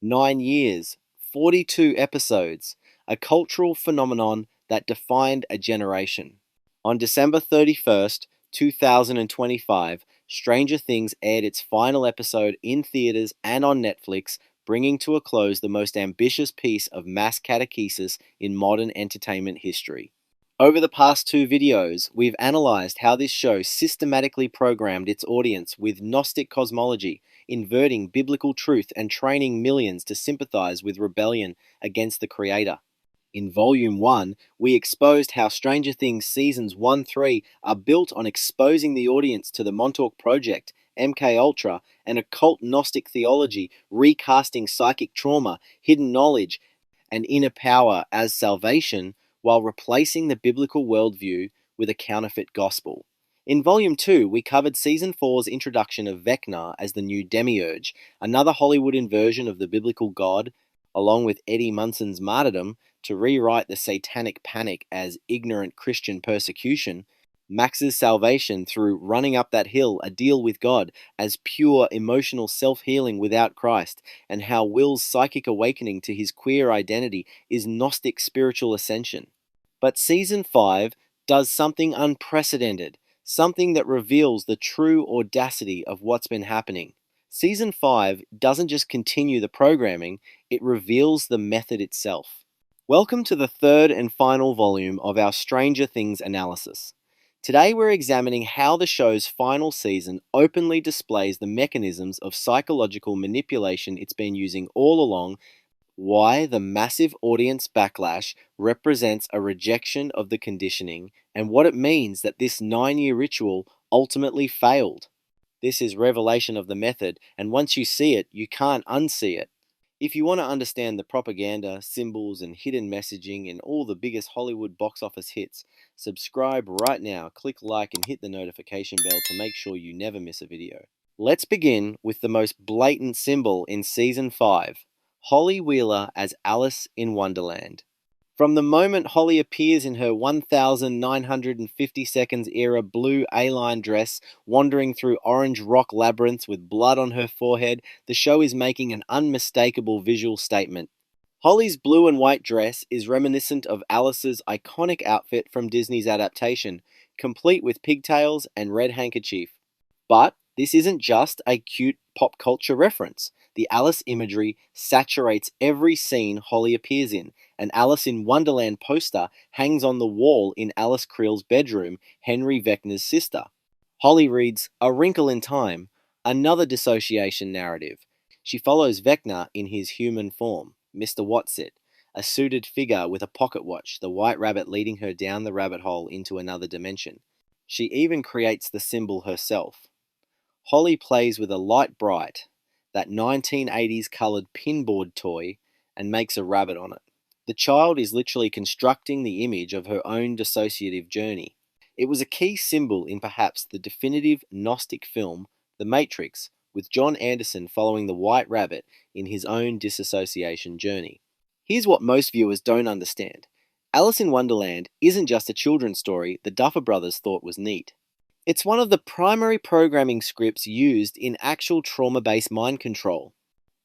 9 years, 42 episodes, a cultural phenomenon that defined a generation. On December 31st, 2025, Stranger Things aired its final episode in theaters and on Netflix, bringing to a close the most ambitious piece of mass catechesis in modern entertainment history. Over the past two videos, we've analyzed how this show systematically programmed its audience with Gnostic cosmology, inverting biblical truth and training millions to sympathize with rebellion against the Creator. In Volume 1, we exposed how Stranger Things Seasons 1-3 are built on exposing the audience to the Montauk Project, MKUltra, and occult Gnostic theology, recasting psychic trauma, hidden knowledge, and inner power as salvation, while replacing the biblical worldview with a counterfeit gospel. In Volume 2, we covered Season 4's introduction of Vecna as the new demiurge, another Hollywood inversion of the biblical god, along with Eddie Munson's martyrdom, to rewrite the satanic panic as ignorant Christian persecution, Max's salvation through running up that hill, a deal with God, as pure emotional self-healing without Christ, and how Will's psychic awakening to his queer identity is Gnostic spiritual ascension. But Season 5 does something unprecedented, something that reveals the true audacity of what's been happening. Season 5 doesn't just continue the programming, it reveals the method itself. Welcome to the third and final volume of our Stranger Things analysis. Today we're examining how the show's final season openly displays the mechanisms of psychological manipulation it's been using all along, why the massive audience backlash represents a rejection of the conditioning, and what it means that this 9-year ritual ultimately failed. This is revelation of the method, and once you see it, you can't unsee it. If you want to understand the propaganda, symbols, and hidden messaging in all the biggest Hollywood box office hits, subscribe right now, click like, and hit the notification bell to make sure you never miss a video. Let's begin with the most blatant symbol in Season 5, Holly Wheeler as Alice in Wonderland. From the moment Holly appears in her 1950 seconds era blue A-line dress, wandering through orange rock labyrinths with blood on her forehead, the show is making an unmistakable visual statement. Holly's blue and white dress is reminiscent of Alice's iconic outfit from Disney's adaptation, complete with pigtails and red handkerchief. But this isn't just a cute pop culture reference. The Alice imagery saturates every scene Holly appears in. An Alice in Wonderland poster hangs on the wall in Alice Creel's bedroom, Henry Vecna's sister. Holly reads, "A Wrinkle in Time," another dissociation narrative. She follows Vecna in his human form, Mr. Whatsit, a suited figure with a pocket watch, the white rabbit leading her down the rabbit hole into another dimension. She even creates the symbol herself. Holly plays with a Light Bright, that 1980s coloured pinboard toy, and makes a rabbit on it. The child is literally constructing the image of her own dissociative journey. It was a key symbol in perhaps the definitive Gnostic film, The Matrix, with John Anderson following the White Rabbit in his own disassociation journey. Here's what most viewers don't understand. Alice in Wonderland isn't just a children's story the Duffer Brothers thought was neat. It's one of the primary programming scripts used in actual trauma-based mind control.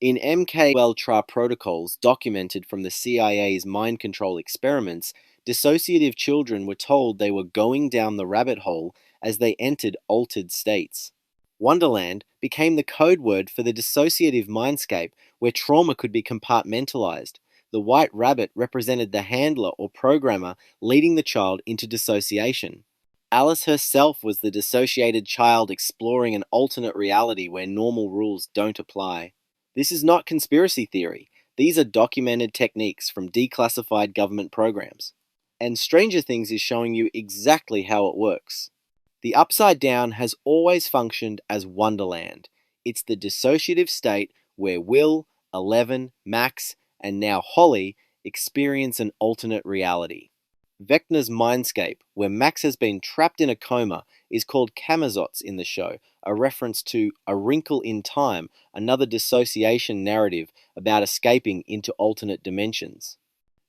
In MKUltra protocols documented from the CIA's mind control experiments, dissociative children were told they were going down the rabbit hole as they entered altered states. Wonderland became the code word for the dissociative mindscape where trauma could be compartmentalized. The white rabbit represented the handler or programmer leading the child into dissociation. Alice herself was the dissociated child exploring an alternate reality where normal rules don't apply. This is not conspiracy theory. These are documented techniques from declassified government programs. And Stranger Things is showing you exactly how it works. The Upside Down has always functioned as Wonderland. It's the dissociative state where Will, Eleven, Max, and now Holly experience an alternate reality. Vecna's mindscape, where Max has been trapped in a coma, is called Camazotz in the show, a reference to A Wrinkle in Time, another dissociation narrative about escaping into alternate dimensions.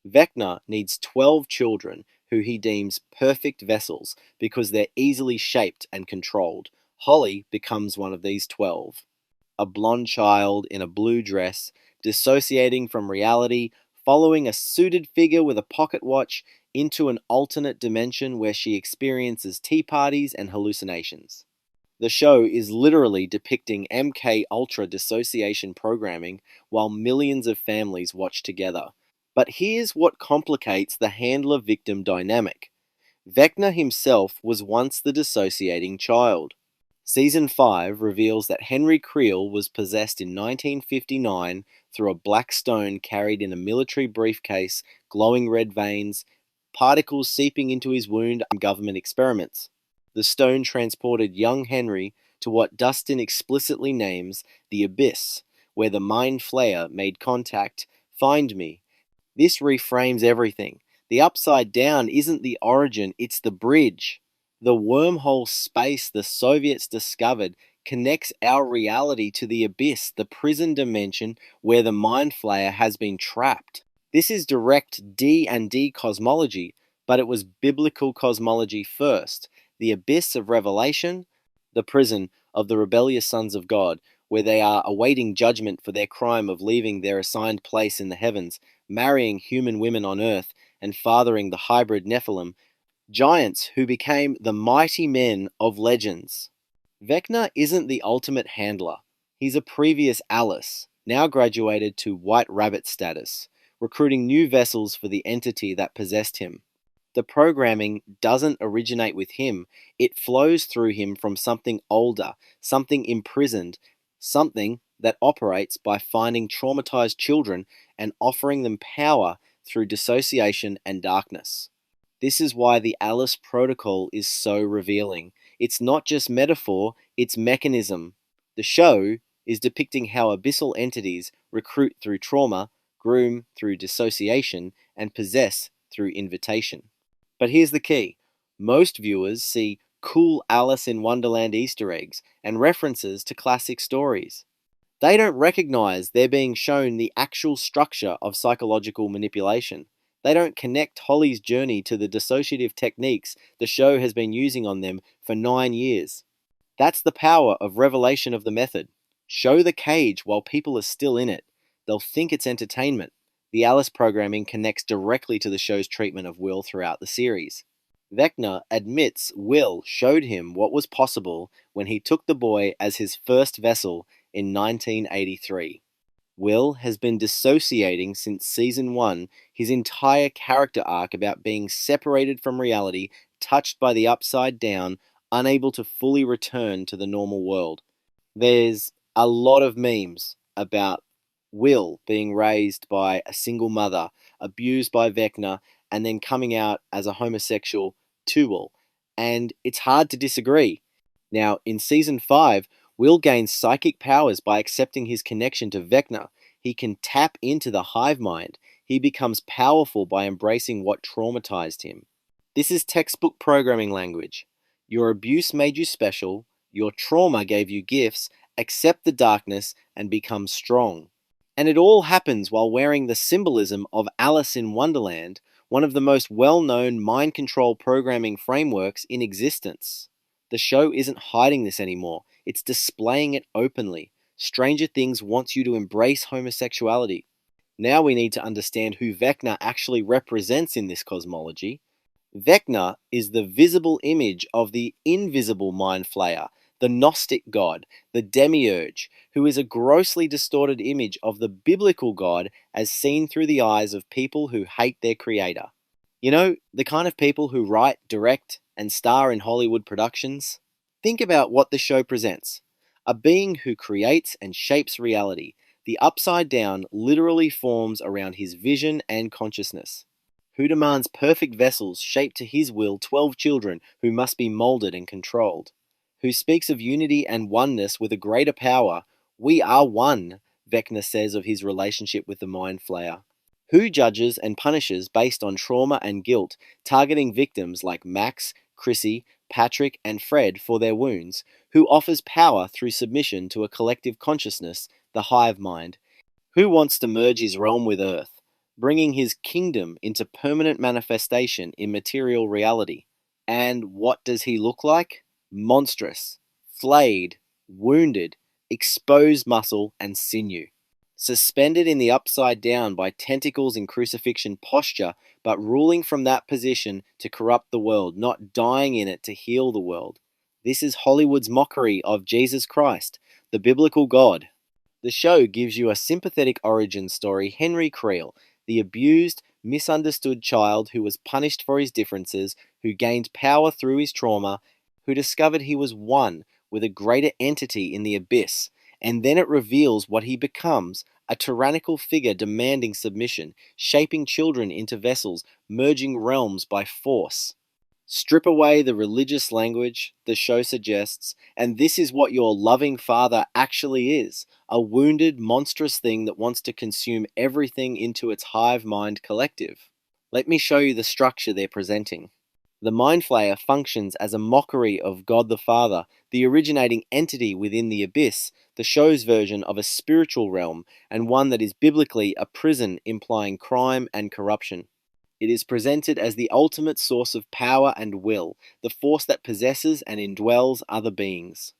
Vecna needs 12 children who he deems perfect vessels because they're easily shaped and controlled. Holly becomes one of these 12. A blonde child in a blue dress, dissociating from reality, following a suited figure with a pocket watch into an alternate dimension where she experiences tea parties and hallucinations. The show is literally depicting MK Ultra dissociation programming while millions of families watch together. But here's what complicates the handler-victim dynamic. Vecna himself was once the dissociating child. Season 5 reveals that Henry Creel was possessed in 1959 through a black stone carried in a military briefcase, glowing red veins, particles seeping into his wound and government experiments. The stone transported young Henry to what Dustin explicitly names the Abyss, where the Mind Flayer made contact. Find me. This reframes everything. The upside down isn't the origin, it's the bridge. The wormhole space the Soviets discovered connects our reality to the abyss, the prison dimension where the Mind Flayer has been trapped. This is direct D&D cosmology, but it was biblical cosmology first. The abyss of Revelation, the prison of the rebellious sons of God, where they are awaiting judgment for their crime of leaving their assigned place in the heavens, marrying human women on earth, and fathering the hybrid Nephilim, giants who became the mighty men of legends. Vecna isn't the ultimate handler. He's a previous Alice, now graduated to White Rabbit status, recruiting new vessels for the entity that possessed him. The programming doesn't originate with him, it flows through him from something older, something imprisoned, something that operates by finding traumatized children and offering them power through dissociation and darkness. This is why the Alice Protocol is so revealing. It's not just metaphor, it's mechanism. The show is depicting how abyssal entities recruit through trauma, groom through dissociation, and possess through invitation. But here's the key. Most viewers see cool Alice in Wonderland Easter eggs and references to classic stories. They don't recognize they're being shown the actual structure of psychological manipulation. They don't connect Holly's journey to the dissociative techniques the show has been using on them for 9 years. That's the power of revelation of the method. Show the cage while people are still in it. They'll think it's entertainment. The Alice programming connects directly to the show's treatment of Will throughout the series. Vecna admits Will showed him what was possible when he took the boy as his first vessel in 1983. Will has been dissociating since season 1, his entire character arc about being separated from reality, touched by the upside down, unable to fully return to the normal world. There's a lot of memes about Will being raised by a single mother, abused by Vecna, and then coming out as a homosexual to Will. And it's hard to disagree. Now, in season 5, Will gains psychic powers by accepting his connection to Vecna. He can tap into the hive mind. He becomes powerful by embracing what traumatized him. This is textbook programming language. Your abuse made you special. Your trauma gave you gifts. Accept the darkness and become strong. And it all happens while wearing the symbolism of Alice in Wonderland, one of the most well-known mind control programming frameworks in existence. The show isn't hiding this anymore. It's displaying it openly. Stranger Things wants you to embrace homosexuality. Now we need to understand who Vecna actually represents in this cosmology. Vecna is the visible image of the invisible Mind Flayer, the Gnostic God, the Demiurge, who is a grossly distorted image of the biblical God as seen through the eyes of people who hate their creator. You know, the kind of people who write, direct, and star in Hollywood productions? Think about what the show presents. A being who creates and shapes reality. The upside down literally forms around his vision and consciousness. Who demands perfect vessels shaped to his will 12 children who must be molded and controlled. Who speaks of unity and oneness with a greater power. We are one, Vecna says of his relationship with the Mind Flayer. Who judges and punishes based on trauma and guilt, targeting victims like Max, Chrissy, Patrick, and Fred for their wounds, who offers power through submission to a collective consciousness, the hive mind, who wants to merge his realm with Earth, bringing his kingdom into permanent manifestation in material reality. And what does he look like? Monstrous, flayed, wounded, exposed muscle and sinew. Suspended in the upside down by tentacles in crucifixion posture, but ruling from that position to corrupt the world, not dying in it to heal the world. This is Hollywood's mockery of Jesus Christ, the biblical God. The show gives you a sympathetic origin story, Henry Creel, the abused, misunderstood child who was punished for his differences, who gained power through his trauma, who discovered he was one with a greater entity in the abyss, and then it reveals what he becomes, a tyrannical figure demanding submission, shaping children into vessels, merging realms by force. Strip away the religious language, the show suggests, and this is what your loving father actually is, a wounded, monstrous thing that wants to consume everything into its hive mind collective. Let me show you the structure they're presenting. The Mind Flayer functions as a mockery of God the Father, the originating entity within the abyss, the show's version of a spiritual realm, and one that is biblically a prison implying crime and corruption. It is presented as the ultimate source of power and will, the force that possesses and indwells other beings.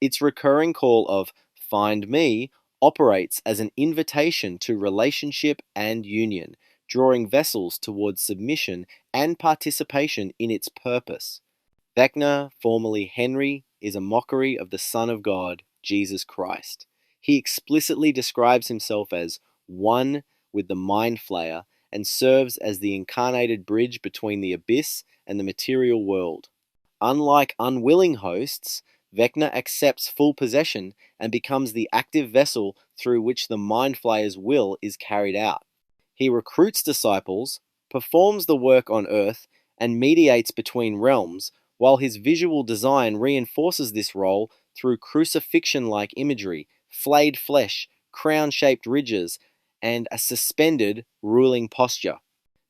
Its recurring call of "Find Me" operates as an invitation to relationship and union, drawing vessels towards submission and participation in its purpose. Vecna, formerly Henry, is a mockery of the Son of God, Jesus Christ. He explicitly describes himself as one with the Mind Flayer and serves as the incarnated bridge between the abyss and the material world. Unlike unwilling hosts, Vecna accepts full possession and becomes the active vessel through which the Mind Flayer's will is carried out. He recruits disciples, performs the work on earth, and mediates between realms, while his visual design reinforces this role through crucifixion-like imagery, flayed flesh, crown-shaped ridges, and a suspended, ruling posture.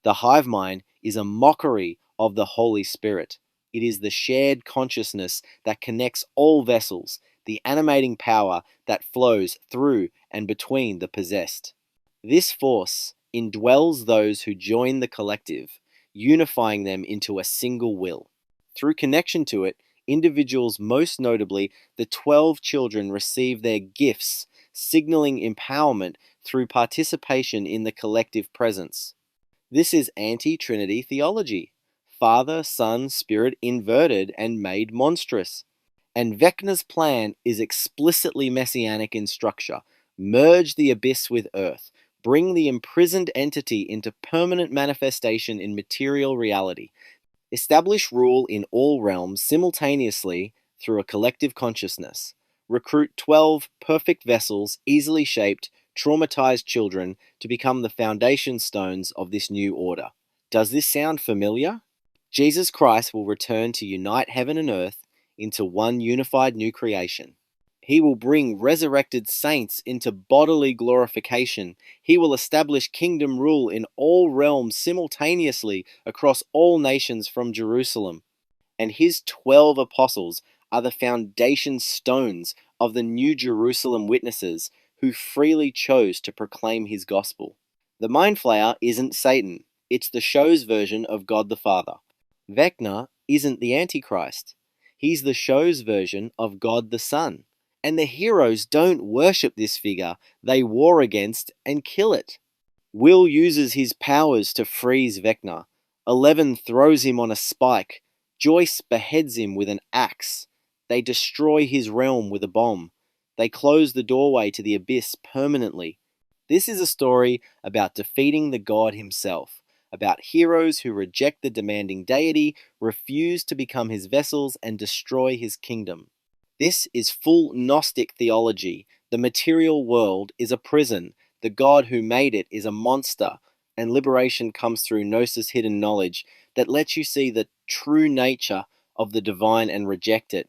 The hive mind is a mockery of the Holy Spirit. It is the shared consciousness that connects all vessels, the animating power that flows through and between the possessed. This force indwells those who join the collective, unifying them into a single will. Through connection to it, individuals, most notably the 12 children, receive their gifts, signaling empowerment through participation in the collective presence. This is anti-Trinity theology. Father, Son, Spirit inverted and made monstrous. And Vecna's plan is explicitly messianic in structure. Merge the abyss with earth. Bring the imprisoned entity into permanent manifestation in material reality. Establish rule in all realms simultaneously through a collective consciousness. Recruit 12 perfect vessels, easily shaped, traumatized children to become the foundation stones of this new order. Does this sound familiar? Jesus Christ will return to unite heaven and earth into one unified new creation. He will bring resurrected saints into bodily glorification. He will establish kingdom rule in all realms simultaneously across all nations from Jerusalem. And his 12 apostles are the foundation stones of the New Jerusalem witnesses who freely chose to proclaim his gospel. The Mind Flayer isn't Satan. It's the show's version of God the Father. Vecna isn't the Antichrist. He's the show's version of God the Son. And the heroes don't worship this figure, they war against and kill it. Will uses his powers to freeze Vecna. Eleven throws him on a spike. Joyce beheads him with an axe. They destroy his realm with a bomb. They close the doorway to the abyss permanently. This is a story about defeating the God himself, about heroes who reject the demanding deity, refuse to become his vessels, and destroy his kingdom. This is full Gnostic theology. The material world is a prison. The God who made it is a monster. And liberation comes through Gnosis hidden knowledge that lets you see the true nature of the divine and reject it.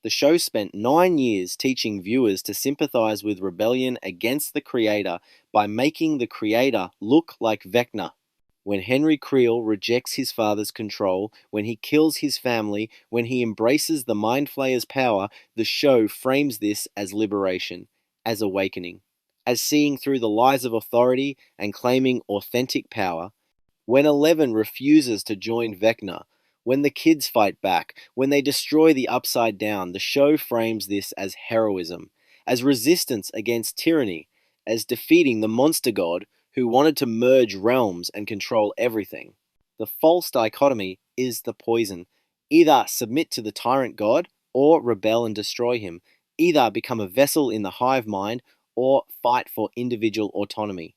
The show spent 9 years teaching viewers to sympathize with rebellion against the Creator by making the Creator look like Vecna. When Henry Creel rejects his father's control, when he kills his family, when he embraces the Mind Flayer's power, the show frames this as liberation, as awakening, as seeing through the lies of authority and claiming authentic power. When Eleven refuses to join Vecna, when the kids fight back, when they destroy the Upside Down, the show frames this as heroism, as resistance against tyranny, as defeating the monster god who wanted to merge realms and control everything. The false dichotomy is the poison. Either submit to the tyrant god or rebel and destroy him. Either become a vessel in the hive mind or fight for individual autonomy.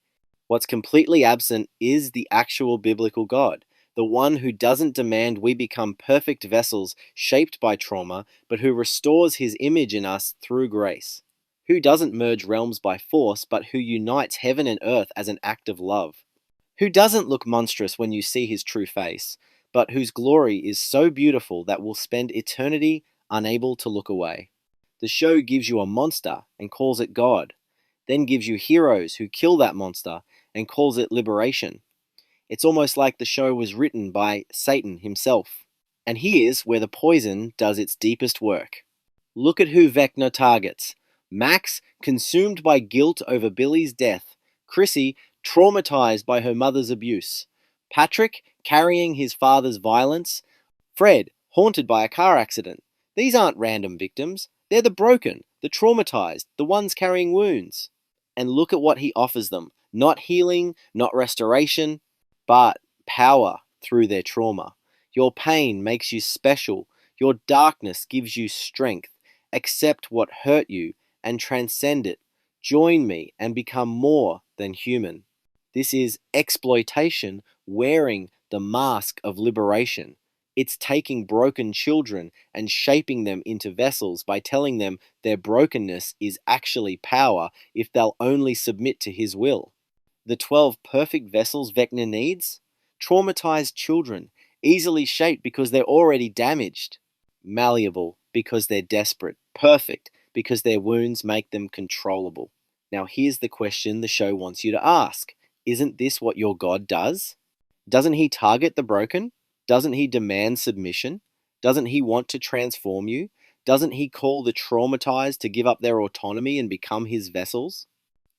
What's completely absent is the actual biblical God, the one who doesn't demand we become perfect vessels shaped by trauma, but who restores his image in us through grace. Who doesn't merge realms by force, but who unites heaven and earth as an act of love. Who doesn't look monstrous when you see his true face, but whose glory is so beautiful that we'll spend eternity unable to look away. The show gives you a monster and calls it God, then gives you heroes who kill that monster and calls it liberation. It's almost like the show was written by Satan himself. And here's where the poison does its deepest work. Look at who Vecna targets. Max, consumed by guilt over Billy's death. Chrissy, traumatized by her mother's abuse. Patrick, carrying his father's violence. Fred, haunted by a car accident. These aren't random victims. They're the broken, the traumatized, the ones carrying wounds. And look at what he offers them. Not healing, not restoration, but power through their trauma. Your pain makes you special. Your darkness gives you strength. Accept what hurt you and transcend it. Join me and become more than human. This is exploitation wearing the mask of liberation. It's taking broken children and shaping them into vessels by telling them their brokenness is actually power if they'll only submit to his will. The 12 perfect vessels Vecna needs? Traumatized children, easily shaped because they're already damaged. Malleable because they're desperate. Perfect because their wounds make them controllable. Now here's the question the show wants you to ask. Isn't this what your God does? Doesn't he target the broken? Doesn't he demand submission? Doesn't he want to transform you? Doesn't he call the traumatized to give up their autonomy and become his vessels?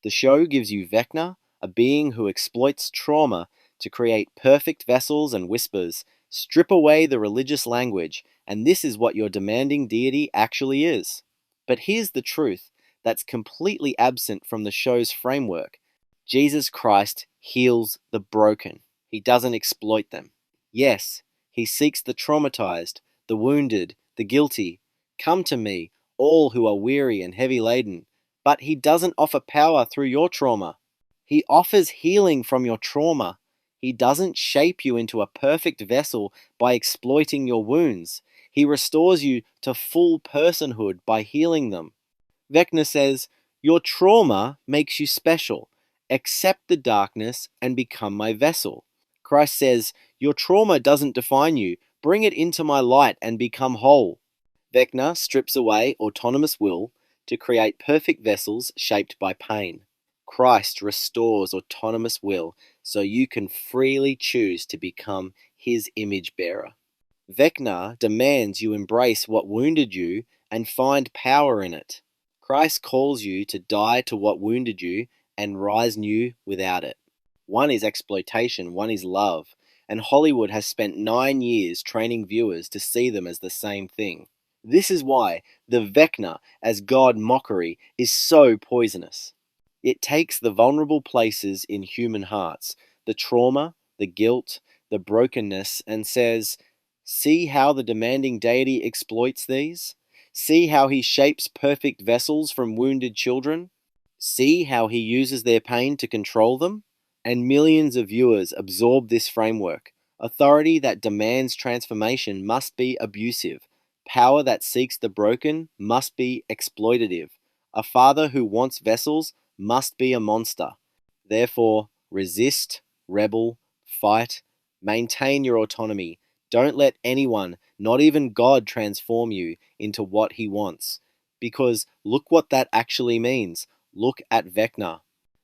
The show gives you Vecna, a being who exploits trauma to create perfect vessels and whispers. Strip away the religious language, and this is what your demanding deity actually is. But here's the truth that's completely absent from the show's framework. Jesus Christ heals the broken. He doesn't exploit them. Yes, he seeks the traumatized, the wounded, the guilty. Come to me, all who are weary and heavy laden. But he doesn't offer power through your trauma. He offers healing from your trauma. He doesn't shape you into a perfect vessel by exploiting your wounds. He restores you to full personhood by healing them. Vecna says, your trauma makes you special. Accept the darkness and become my vessel. Christ says, your trauma doesn't define you. Bring it into my light and become whole. Vecna strips away autonomous will to create perfect vessels shaped by pain. Christ restores autonomous will so you can freely choose to become his image bearer. Vecna demands you embrace what wounded you and find power in it. Christ calls you to die to what wounded you and rise new without it. One is exploitation, one is love, and Hollywood has spent 9 years training viewers to see them as the same thing. This is why the Vecna as God mockery is so poisonous. It takes the vulnerable places in human hearts, the trauma, the guilt, the brokenness, and says, see how the demanding deity exploits these? See how he shapes perfect vessels from wounded children? See how he uses their pain to control them? And millions of viewers absorb this framework. Authority that demands transformation must be abusive. Power that seeks the broken must be exploitative. A father who wants vessels must be a monster. Therefore, resist, rebel, fight, maintain your autonomy. Don't let anyone, not even God, transform you into what he wants. Because look what that actually means. Look at Vecna.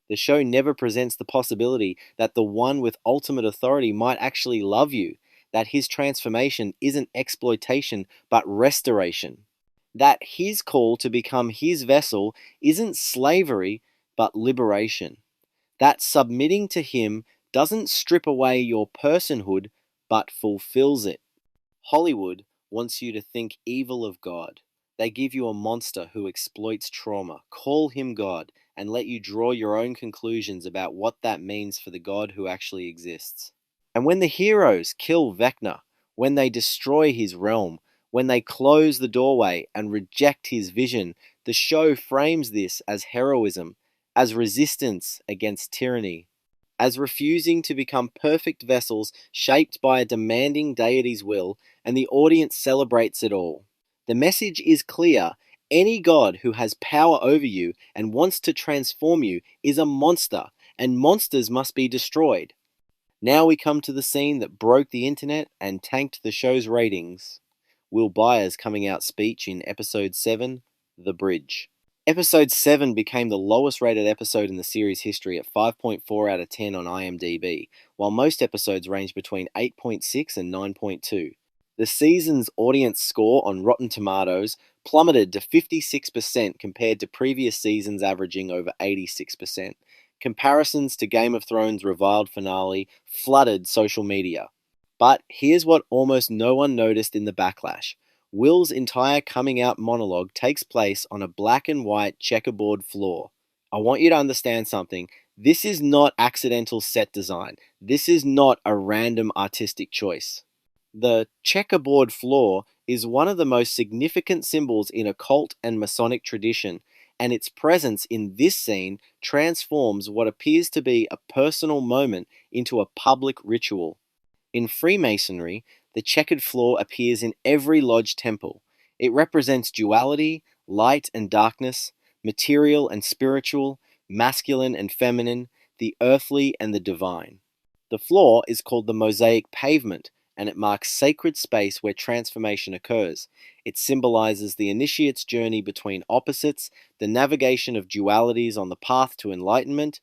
The show never presents the possibility that the one with ultimate authority might actually love you, that his transformation isn't exploitation but restoration, that his call to become his vessel isn't slavery but liberation, that submitting to him doesn't strip away your personhood but fulfills it. Hollywood wants you to think evil of God. They give you a monster who exploits trauma. Call him God and let you draw your own conclusions about what that means for the God who actually exists. And when the heroes kill Vecna, when they destroy his realm, when they close the doorway and reject his vision, the show frames this as heroism, as resistance against tyranny, as refusing to become perfect vessels shaped by a demanding deity's will, and the audience celebrates it all. The message is clear. Any god who has power over you and wants to transform you is a monster, and monsters must be destroyed. Now we come to the scene that broke the internet and tanked the show's ratings. Will Byers' coming out speech in Episode 7, The Bridge. Episode 7 became the lowest rated episode in the series history at 5.4 out of 10 on IMDb, while most episodes range between 8.6 and 9.2. The season's audience score on Rotten Tomatoes plummeted to 56% compared to previous seasons averaging over 86%. Comparisons to Game of Thrones' reviled finale flooded social media. But here's what almost no one noticed in the backlash. Will's entire coming out monologue takes place on a black and white checkerboard floor. I want you to understand something. This is not accidental set design. This is not a random artistic choice. The checkerboard floor is one of the most significant symbols in occult and Masonic tradition, and its presence in this scene transforms what appears to be a personal moment into a public ritual. In Freemasonry, the checkered floor appears in every lodge temple. It represents duality, light and darkness, material and spiritual, masculine and feminine, the earthly and the divine. The floor is called the Mosaic pavement, and it marks sacred space where transformation occurs. It symbolizes the initiate's journey between opposites, the navigation of dualities on the path to enlightenment.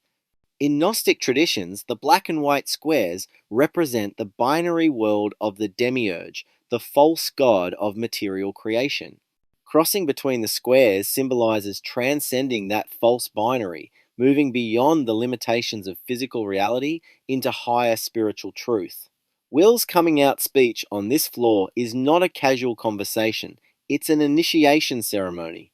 In Gnostic traditions, the black and white squares represent the binary world of the demiurge, the false god of material creation. Crossing between the squares symbolizes transcending that false binary, moving beyond the limitations of physical reality into higher spiritual truth. Will's coming out speech on this floor is not a casual conversation, it's an initiation ceremony.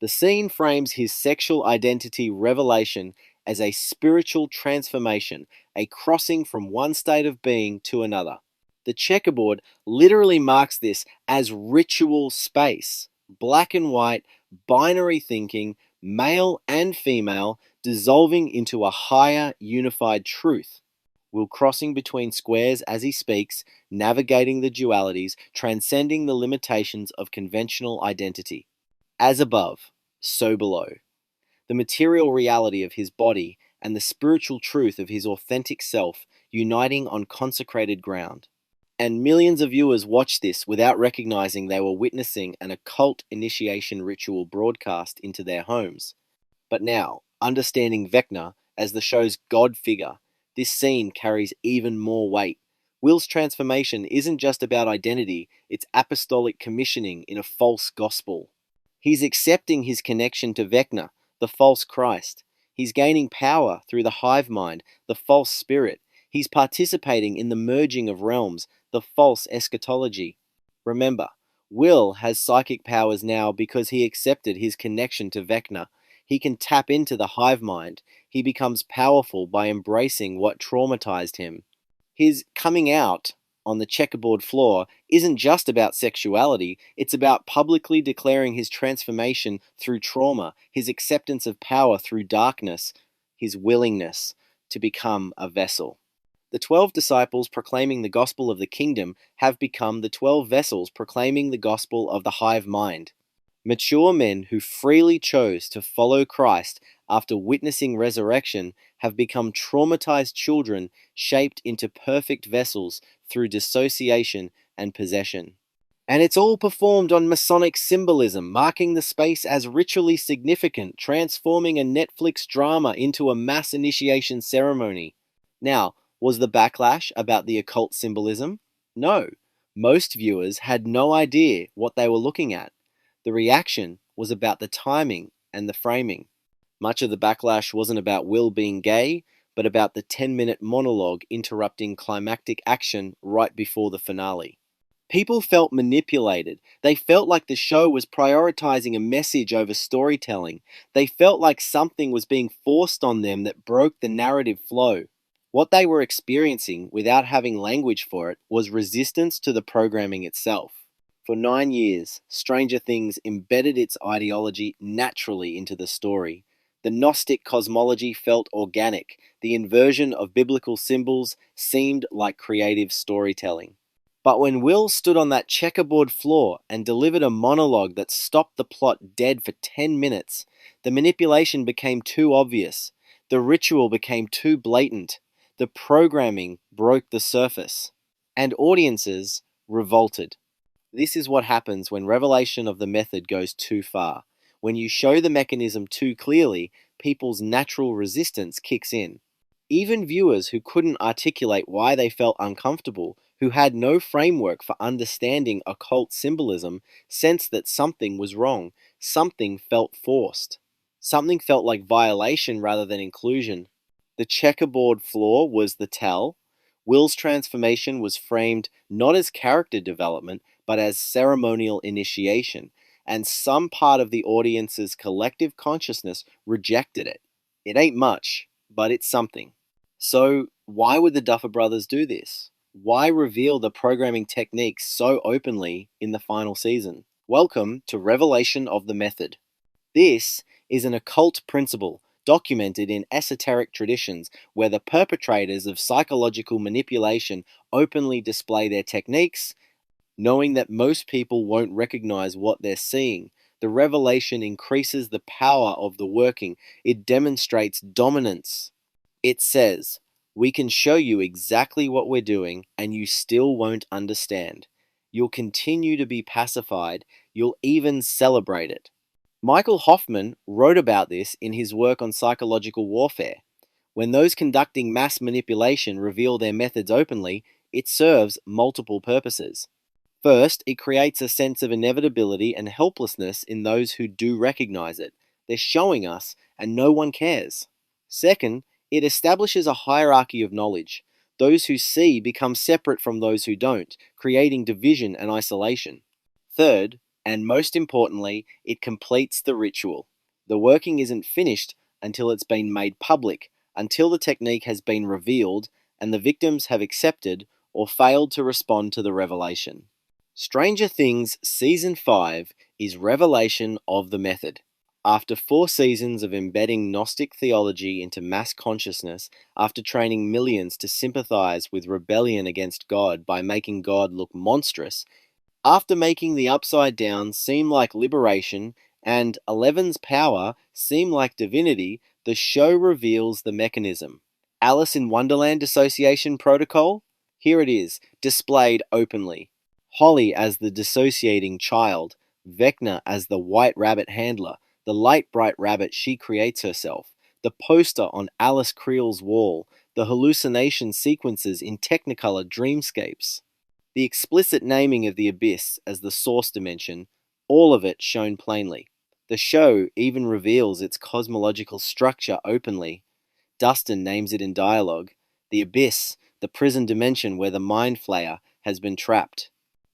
The scene frames his sexual identity revelation as a spiritual transformation, a crossing from one state of being to another. The checkerboard literally marks this as ritual space, black and white, binary thinking, male and female, dissolving into a higher unified truth. Will crossing between squares as he speaks, navigating the dualities, transcending the limitations of conventional identity. As above, so below. The material reality of his body and the spiritual truth of his authentic self uniting on consecrated ground. And millions of viewers watched this without recognizing they were witnessing an occult initiation ritual broadcast into their homes. But now, understanding Vecna as the show's god figure, this scene carries even more weight. Will's transformation isn't just about identity, it's apostolic commissioning in a false gospel. He's accepting his connection to Vecna, the false Christ. He's gaining power through the hive mind, the false spirit. He's participating in the merging of realms, the false eschatology. Remember, Will has psychic powers now because he accepted his connection to Vecna. He can tap into the hive mind. He becomes powerful by embracing what traumatized him. His coming out on the checkerboard floor isn't just about sexuality, it's about publicly declaring his transformation through trauma, his acceptance of power through darkness, his willingness to become a vessel. The 12 disciples proclaiming the gospel of the kingdom have become the 12 vessels proclaiming the gospel of the hive mind. Mature men who freely chose to follow Christ after witnessing resurrection have become traumatized children shaped into perfect vessels through dissociation and possession. And it's all performed on Masonic symbolism, marking the space as ritually significant, transforming a Netflix drama into a mass initiation ceremony. Now, was the backlash about the occult symbolism? No. Most viewers had no idea what they were looking at. The reaction was about the timing and the framing. Much of the backlash wasn't about Will being gay, but about the 10-minute monologue interrupting climactic action right before the finale. People felt manipulated. They felt like the show was prioritizing a message over storytelling. They felt like something was being forced on them that broke the narrative flow. What they were experiencing, without having language for it, was resistance to the programming itself. For 9 years, Stranger Things embedded its ideology naturally into the story. The Gnostic cosmology felt organic. The inversion of biblical symbols seemed like creative storytelling. But when Will stood on that checkerboard floor and delivered a monologue that stopped the plot dead for 10 minutes, the manipulation became too obvious. The ritual became too blatant. The programming broke the surface. And audiences revolted. This is what happens when revelation of the method goes too far. When you show the mechanism too clearly, people's natural resistance kicks in. Even viewers who couldn't articulate why they felt uncomfortable, who had no framework for understanding occult symbolism, sensed that something was wrong. Something felt forced. Something felt like violation rather than inclusion. The checkerboard floor was the tell. Will's transformation was framed not as character development, but as ceremonial initiation, and some part of the audience's collective consciousness rejected it. It ain't much, but it's something. So, why would the Duffer Brothers do this? Why reveal the programming techniques so openly in the final season? Welcome to Revelation of the Method. This is an occult principle documented in esoteric traditions where the perpetrators of psychological manipulation openly display their techniques, knowing that most people won't recognize what they're seeing. The revelation increases the power of the working. It demonstrates dominance. It says, "We can show you exactly what we're doing, and you still won't understand. You'll continue to be pacified. You'll even celebrate it." Michael Hoffman wrote about this in his work on psychological warfare. When those conducting mass manipulation reveal their methods openly, it serves multiple purposes. First, it creates a sense of inevitability and helplessness in those who do recognize it. They're showing us, and no one cares. Second, it establishes a hierarchy of knowledge. Those who see become separate from those who don't, creating division and isolation. Third, and most importantly, it completes the ritual. The working isn't finished until it's been made public, until the technique has been revealed and the victims have accepted or failed to respond to the revelation. Stranger Things Season 5 is Revelation of the Method. After 4 seasons of embedding Gnostic theology into mass consciousness, after training millions to sympathize with rebellion against God by making God look monstrous, after making the Upside Down seem like liberation and Eleven's power seem like divinity, the show reveals the mechanism. Alice in Wonderland Dissociation Protocol? Here it is, displayed openly. Holly as the dissociating child, Vecna as the white rabbit handler, the light bright rabbit she creates herself, the poster on Alice Creel's wall, the hallucination sequences in Technicolor dreamscapes. The explicit naming of the abyss as the source dimension, all of it shown plainly. The show even reveals its cosmological structure openly. Dustin names it in dialogue, the abyss, the prison dimension where the mind flayer has been trapped.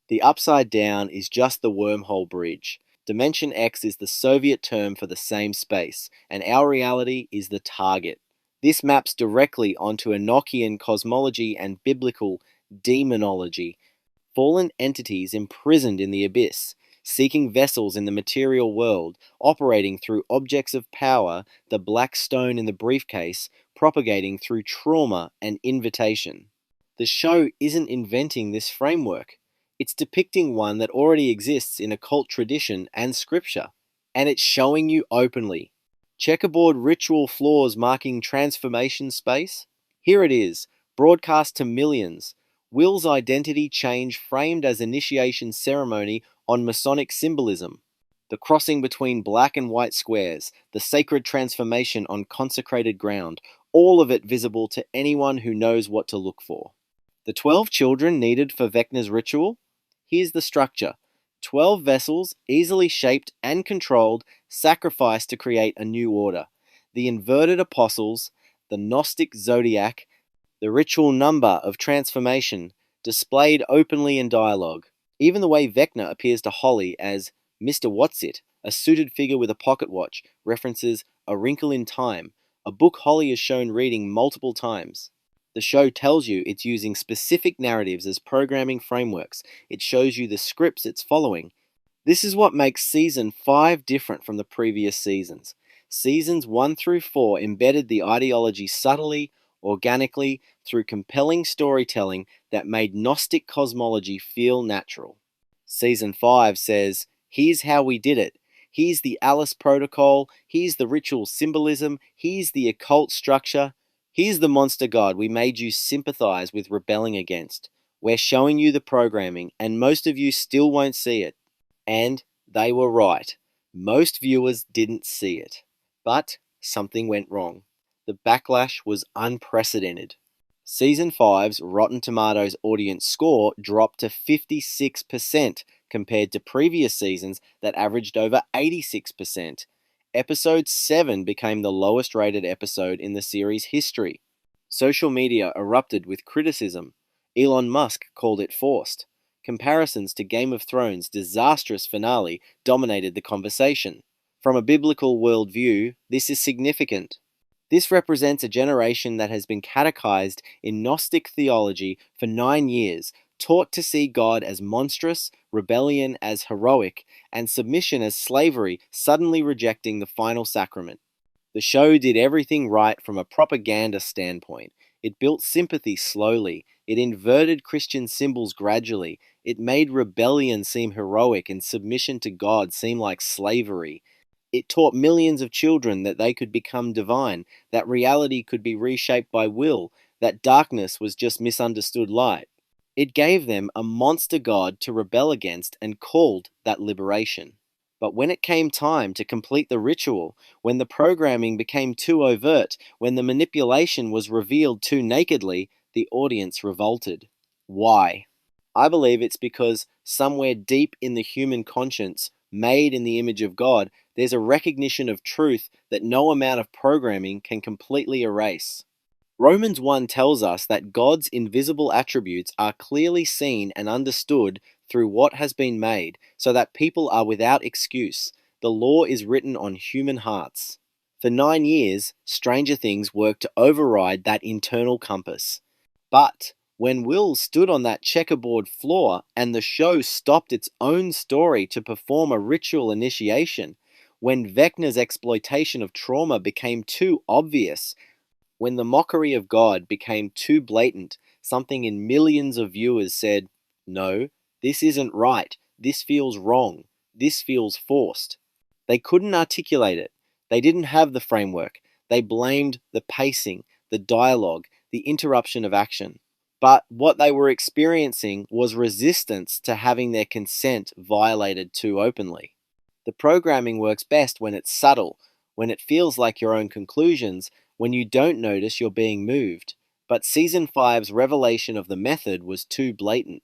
The Upside Down is just the wormhole bridge. Dimension X is the Soviet term for the same space, and our reality is the target. This maps directly onto Enochian cosmology and biblical demonology. Fallen entities imprisoned in the abyss, seeking vessels in the material world, operating through objects of power, the black stone in the briefcase, propagating through trauma and invitation. The show isn't inventing this framework. It's depicting one that already exists in occult tradition and scripture. And it's showing you openly. Checkerboard ritual floors marking transformation space? Here it is, broadcast to millions. Will's identity change framed as initiation ceremony on Masonic symbolism. The crossing between black and white squares, the sacred transformation on consecrated ground, all of it visible to anyone who knows what to look for. The 12 children needed for Vecna's ritual? Here's the structure. 12 vessels, easily shaped and controlled, sacrificed to create a new order. The inverted apostles, the Gnostic zodiac, the ritual number of transformation, displayed openly in dialogue. Even the way Vecna appears to Holly as Mr. Whatsit, a suited figure with a pocket watch, references A Wrinkle in Time, a book Holly is shown reading multiple times. The show tells you it's using specific narratives as programming frameworks. It shows you the scripts it's following. This is what makes Season 5 different from the previous seasons. Seasons 1 through 4 embedded the ideology subtly, organically, through compelling storytelling that made Gnostic cosmology feel natural. Season 5 says, here's how we did it. Here's the Alice Protocol. Here's the ritual symbolism. Here's the occult structure. Here's the monster god we made you sympathize with rebelling against. We're showing you the programming, and most of you still won't see it. And they were right. Most viewers didn't see it. But something went wrong. The backlash was unprecedented. Season 5's Rotten Tomatoes audience score dropped to 56% compared to previous seasons that averaged over 86%. Episode 7 became the lowest rated episode in the series' history. Social media erupted with criticism. Elon Musk called it forced. Comparisons to Game of Thrones' disastrous finale dominated the conversation. From a biblical worldview, this is significant. This represents a generation that has been catechized in Gnostic theology for 9 years, taught to see God as monstrous, rebellion as heroic, and submission as slavery, suddenly rejecting the final sacrament. The show did everything right from a propaganda standpoint. It built sympathy slowly. It inverted Christian symbols gradually. It made rebellion seem heroic and submission to God seem like slavery. It taught millions of children that they could become divine, that reality could be reshaped by will, that darkness was just misunderstood light. It gave them a monster god to rebel against and called that liberation. But when it came time to complete the ritual, when the programming became too overt, when the manipulation was revealed too nakedly, the audience revolted. Why? I believe it's because somewhere deep in the human conscience, made in the image of God, there's a recognition of truth that no amount of programming can completely erase. Romans 1 tells us that God's invisible attributes are clearly seen and understood through what has been made, so that people are without excuse. The law is written on human hearts. For 9 years, Stranger Things worked to override that internal compass. But when Will stood on that checkerboard floor and the show stopped its own story to perform a ritual initiation, when Vecna's exploitation of trauma became too obvious, when the mockery of God became too blatant, something in millions of viewers said, no, this isn't right, this feels wrong, this feels forced. They couldn't articulate it. They didn't have the framework. They blamed the pacing, the dialogue, the interruption of action. But what they were experiencing was resistance to having their consent violated too openly. The programming works best when it's subtle, when it feels like your own conclusions, when you don't notice you're being moved. But Season 5's revelation of the method was too blatant.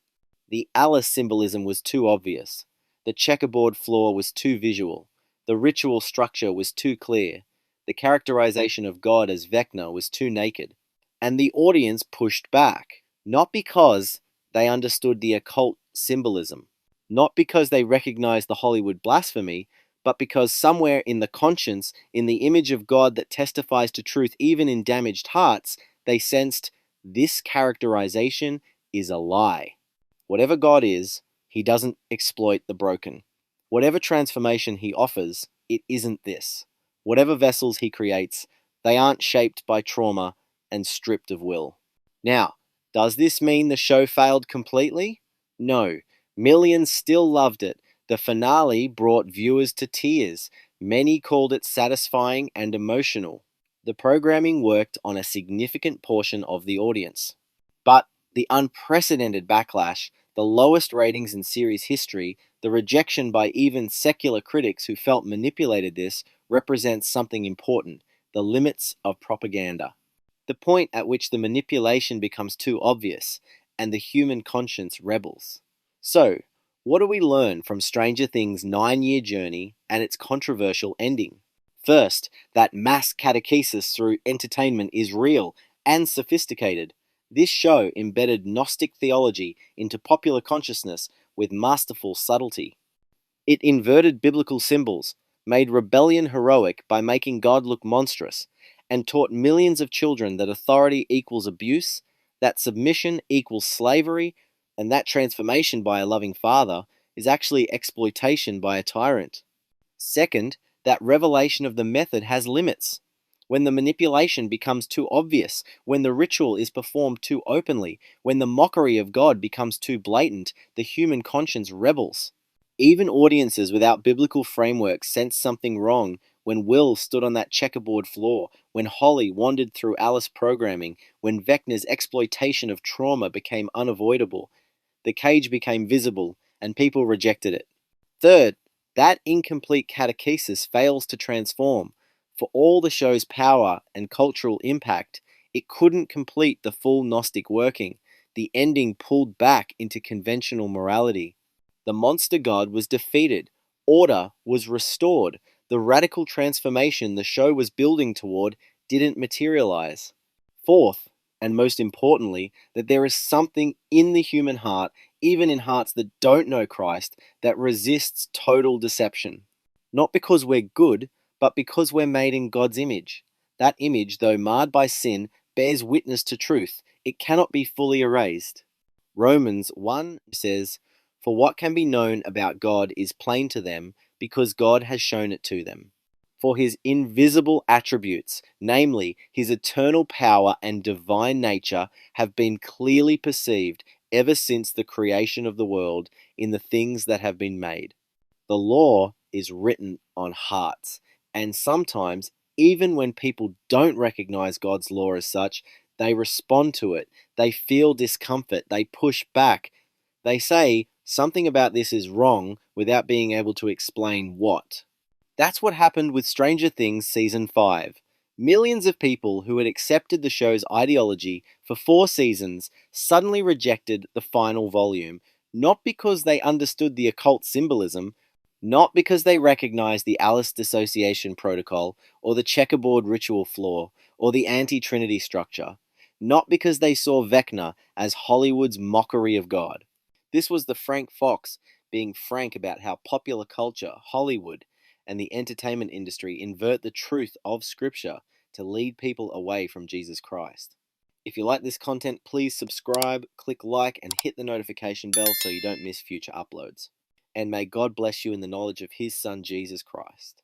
The Alice symbolism was too obvious. The checkerboard floor was too visual. The ritual structure was too clear. The characterization of God as Vecna was too naked. And the audience pushed back, not because they understood the occult symbolism, not because they recognized the Hollywood blasphemy, but because somewhere in the conscience, in the image of God that testifies to truth even in damaged hearts, they sensed this characterization is a lie. Whatever God is, he doesn't exploit the broken. Whatever transformation he offers, it isn't this. Whatever vessels he creates, they aren't shaped by trauma and stripped of will. Now, does this mean the show failed completely? No. Millions still loved it. The finale brought viewers to tears. Many called it satisfying and emotional. The programming worked on a significant portion of the audience. But the unprecedented backlash, the lowest ratings in series history, the rejection by even secular critics who felt manipulated this, represents something important: the limits of propaganda. The point at which the manipulation becomes too obvious, and the human conscience rebels. So, what do we learn from Stranger Things' 9-year journey and its controversial ending? First, that mass catechesis through entertainment is real and sophisticated. This show embedded Gnostic theology into popular consciousness, with masterful subtlety. It inverted biblical symbols, made rebellion heroic by making God look monstrous, and taught millions of children that authority equals abuse, that submission equals slavery, and that transformation by a loving father is actually exploitation by a tyrant. Second, that revelation of the method has limits. When the manipulation becomes too obvious, when the ritual is performed too openly, when the mockery of God becomes too blatant, the human conscience rebels. Even audiences without biblical frameworks sensed something wrong when Will stood on that checkerboard floor, when Holly wandered through Alice programming, when Vecna's exploitation of trauma became unavoidable. The cage became visible, and people rejected it. Third, that incomplete catechesis fails to transform. For all the show's power and cultural impact, it couldn't complete the full Gnostic working. The ending pulled back into conventional morality. The monster god was defeated. Order was restored. The radical transformation the show was building toward didn't materialize. Fourth, and most importantly, that there is something in the human heart, even in hearts that don't know Christ, that resists total deception. Not because we're good, but because we're made in God's image. That image, though marred by sin, bears witness to truth. It cannot be fully erased. Romans 1 says, "For what can be known about God is plain to them, because God has shown it to them. For his invisible attributes, namely his eternal power and divine nature, have been clearly perceived ever since the creation of the world in the things that have been made." The law is written on hearts, and sometimes, even when people don't recognize God's law as such, they respond to it, they feel discomfort, they push back, they say something about this is wrong without being able to explain what. That's what happened with Stranger Things Season 5. Millions of people who had accepted the show's ideology for 4 seasons suddenly rejected the final volume, not because they understood the occult symbolism, not because they recognized the Alice dissociation protocol, or the checkerboard ritual flaw, or the anti-Trinity structure, not because they saw Vecna as Hollywood's mockery of God. This was the Frank Fox being frank about how popular culture, Hollywood, and the entertainment industry invert the truth of Scripture to lead people away from Jesus Christ. If you like this content, please subscribe, click like, and hit the notification bell so you don't miss future uploads. And may God bless you in the knowledge of His Son, Jesus Christ.